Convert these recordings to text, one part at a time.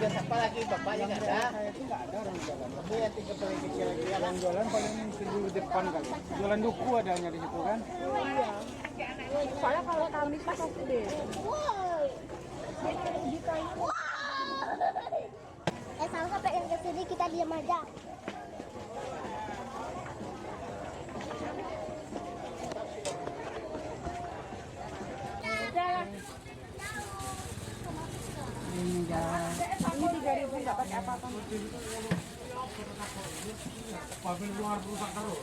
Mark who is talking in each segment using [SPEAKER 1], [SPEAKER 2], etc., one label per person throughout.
[SPEAKER 1] Siapa lagi bapaknya nggak ada? Saya itu nggak ada orang jualan. Tapi yang tiga paling kecil yang jualan paling di depan kali. Jualan duku adanya di situ kan?
[SPEAKER 2] Iya. Soalnya kalau kami pas SD.
[SPEAKER 3] Sampai yang kesini kita diam aja.
[SPEAKER 2] Ini 3.000 nggak pakai apa-apa.
[SPEAKER 1] Mobil luar rusak terus.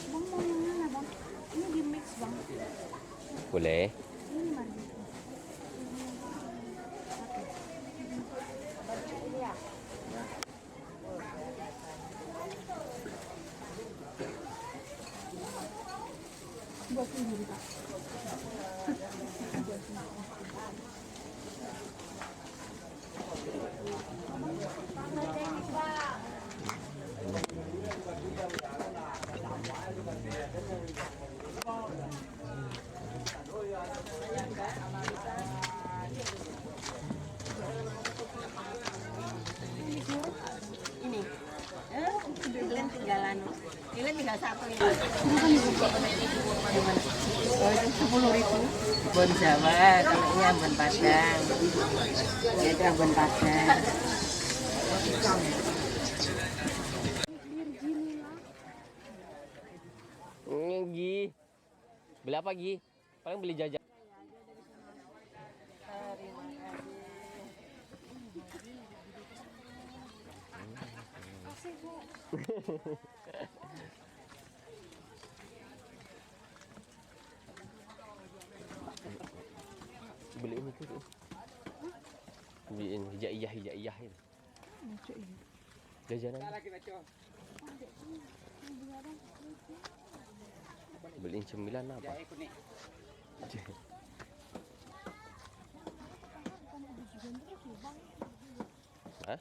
[SPEAKER 2] Bang mau yang mana bang? Ini di mix bang.
[SPEAKER 4] Boleh.
[SPEAKER 2] Ini mana? Ini ya. Buat sendiri pak.
[SPEAKER 5] Ini Ilen tinggalan Ilen tinggal satu ini. Oh itu 10.000 bon Jawa, kalau ini Ambon Padang ya itu Ambon Padang.
[SPEAKER 4] Gi. Beli apa Gi? Paling beli jajan. Beliin itu tuh. Beliin hijaiyah itu. Jajanan. Beliin cemilan apa? Hah?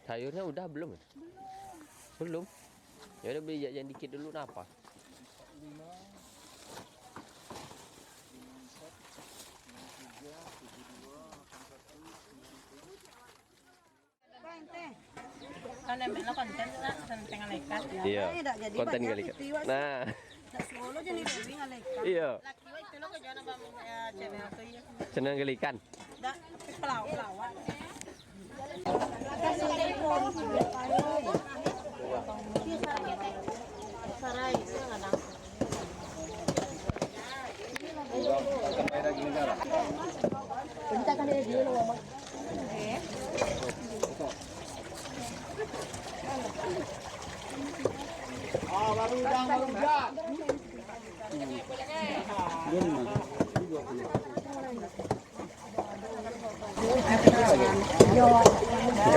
[SPEAKER 4] Sayurnya udah belum? Belum. Ya udah beli jajan dikit dulu napa?
[SPEAKER 5] Konten tentang ngalekat ya.
[SPEAKER 4] Iya. Konten ngalekat. Nah. Iya. Channel ngalikan.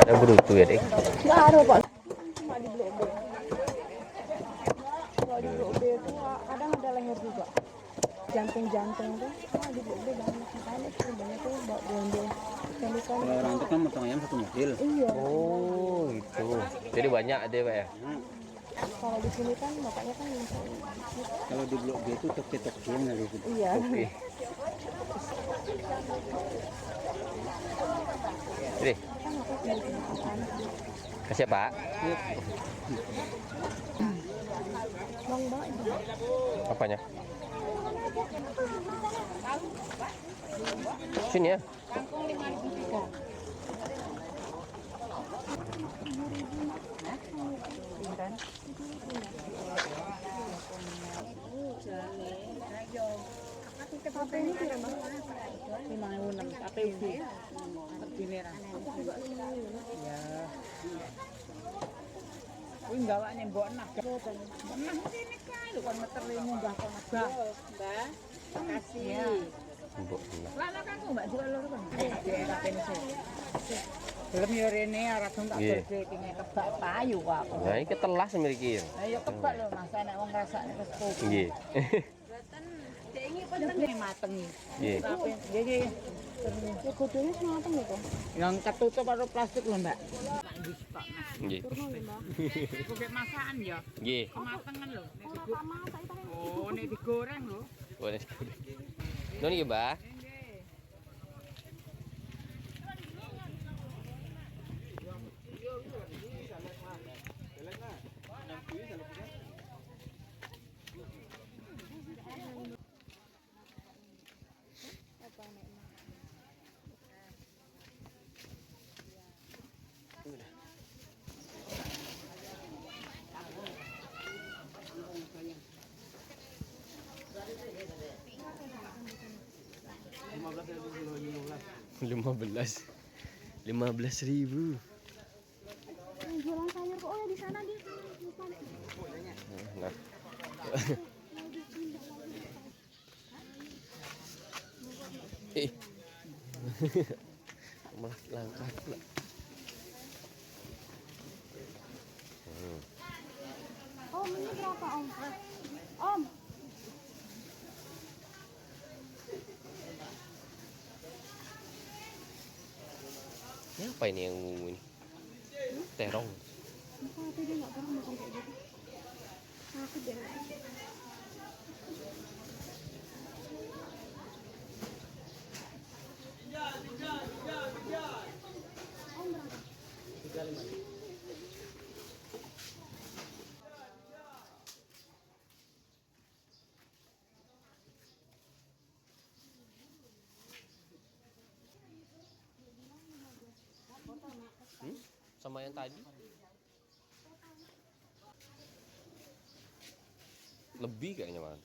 [SPEAKER 4] Ada berutu ya, Dek?
[SPEAKER 2] Nggak ada, Pak. Cuma di Blok B. Kalau di Blok B itu kadang ada leher juga. Jantung-jantung tuh. Di Blok B banyak. Makanya tuh banyak tuh bondol.
[SPEAKER 1] Kalau orang itu kan motong ayam satu mobil.
[SPEAKER 2] Iya.
[SPEAKER 4] Oh, itu. Jadi banyak ada, Pak ya?
[SPEAKER 2] Kalau di sini kan bapaknya kan
[SPEAKER 1] Kalau di Blok B itu toke-tokean kali itu.
[SPEAKER 2] iya.
[SPEAKER 4] Oke. Jadi, Kasih Pak.
[SPEAKER 2] Bang, bawa itu.
[SPEAKER 4] Apanya? Sini ya.
[SPEAKER 5] Kangkung 5.003.
[SPEAKER 2] Apa ini kira Bang?
[SPEAKER 5] 5.006 tapi ubi. Merah. Ya. Kuwi gawakne mbok enak. Enak ini kae lho kon meter munggah kon megah. Mbak. Makasih.
[SPEAKER 4] Mbok enak.
[SPEAKER 5] Lah kan Mbak jual loro kan. Daerah pensi. Belum yo rene arep tak
[SPEAKER 4] Nggih.
[SPEAKER 5] berde pinge kebak payu kok aku.
[SPEAKER 4] Nah, iki telas mriki.
[SPEAKER 5] Lah yo kebak lho Mas, nek wong rasane wis kopi.
[SPEAKER 4] Nggih.
[SPEAKER 5] Ini mateng iki.
[SPEAKER 4] Nggih.
[SPEAKER 5] Tapi nggih.
[SPEAKER 2] Ya godongnya semateng ya kok.
[SPEAKER 5] Yang ketutup karo plastik lho, Mbak.
[SPEAKER 4] Nggih.
[SPEAKER 2] Turun ya Mbak.
[SPEAKER 5] Pakai masakan ya.
[SPEAKER 4] Nggih.
[SPEAKER 5] Kematangan lho.
[SPEAKER 2] Ora tak masak itu kan.
[SPEAKER 5] Oh, nek digoreng lho.
[SPEAKER 4] Boleh. Nun iki, Mbak. Lima belas ribu.
[SPEAKER 2] Yang jualan sayur kok ya di sana dia. Lupa.
[SPEAKER 4] Nah. Eh. Malah langkah pula.
[SPEAKER 2] Om, ini berapa Om? Om.
[SPEAKER 4] Ini apa ini yang ungu ini? Terong.
[SPEAKER 2] Apa dia nggak pernah makan kayak gitu? Aku deh.
[SPEAKER 4] Sama yang tadi? Lebih kayaknya, Mas.